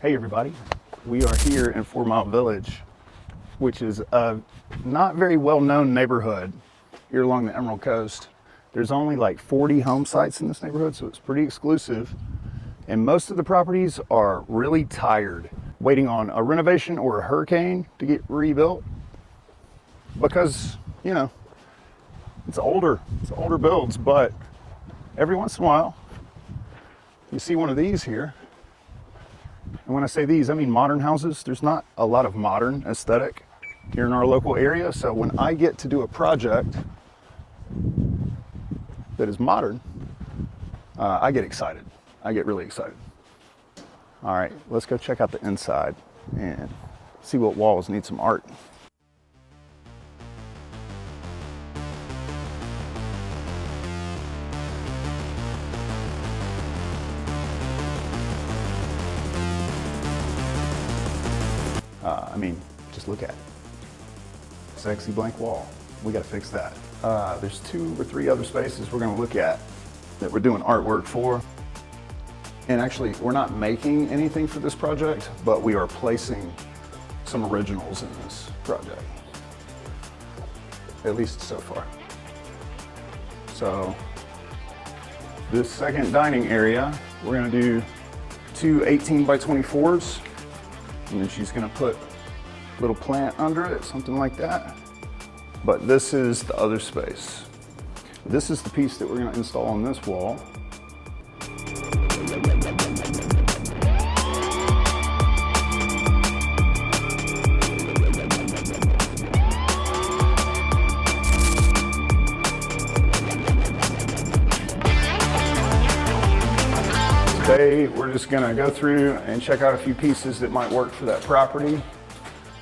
Hey everybody, we are here in 4 Mile Village, which is a not very well-known neighborhood here along the Emerald Coast. There's only like 40 home sites in this neighborhood, so it's pretty exclusive. And most of the properties are really tired, waiting on a renovation or a hurricane to get rebuilt because, you know, it's older builds, but every once in a while you see one of these here. And when I say these, I mean modern houses. There's not a lot of modern aesthetic here in our local area. So when I get to do a project that is modern, I get excited. I get really excited. All right, let's go check out the inside and see what walls need some art. I mean, just look at it. Sexy blank wall. We got to fix that. There's 2 or 3 other spaces we're going to look at that we're doing artwork for. And actually, we're not making anything for this project, but we are placing some originals in this project. At least so far. So, this second dining area, we're going to do 2 18 by 24s. And then she's going to put a little plant under it, something like that. But this is the other space. This is the piece that we're going to install on this wall. Today, we're just going to go through and check out a few pieces that might work for that property.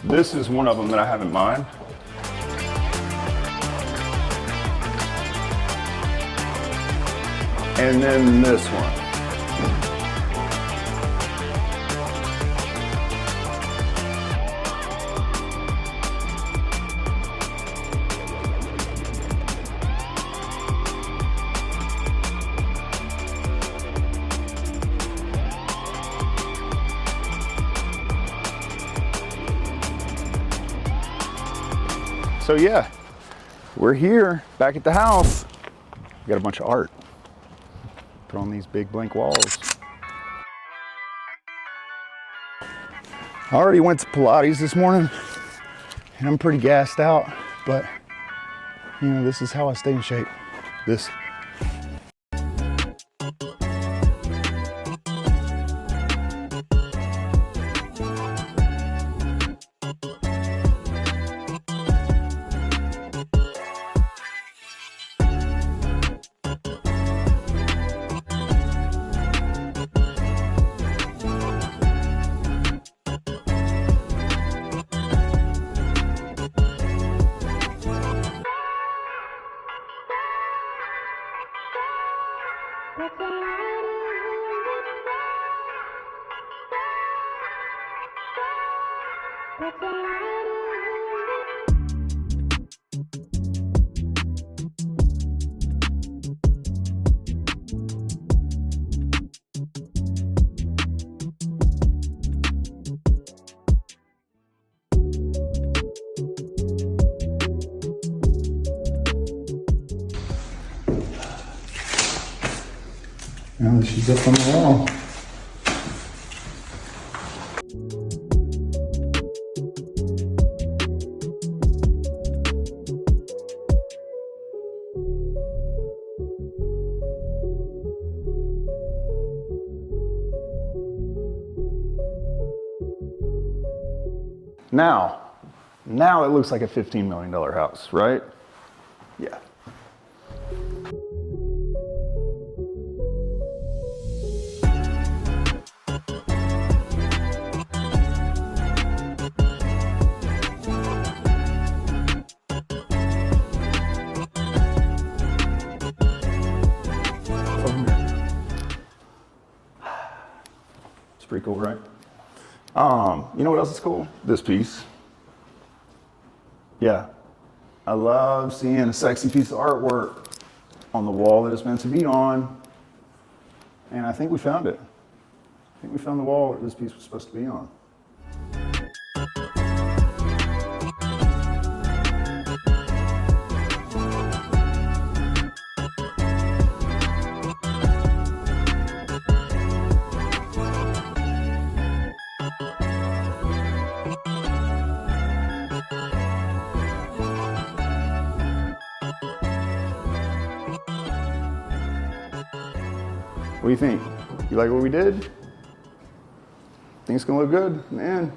This is one of them that I have in mind. And then this one. So yeah, we're here back at the house. We got a bunch of art. Put on these big blank walls. I already went to Pilates this morning and I'm pretty gassed out, but you know, this is how I stay in shape. This. Now that she's up on the wall. Now it looks like a $15 million house, right? Yeah. It's pretty cool, right? You know what else is cool? This piece. Yeah, I love seeing a sexy piece of artwork on the wall that it's meant to be on. And I think we found it. I think we found the wall that this piece was supposed to be on. What do you think? You like what we did? Think it's gonna look good? Man,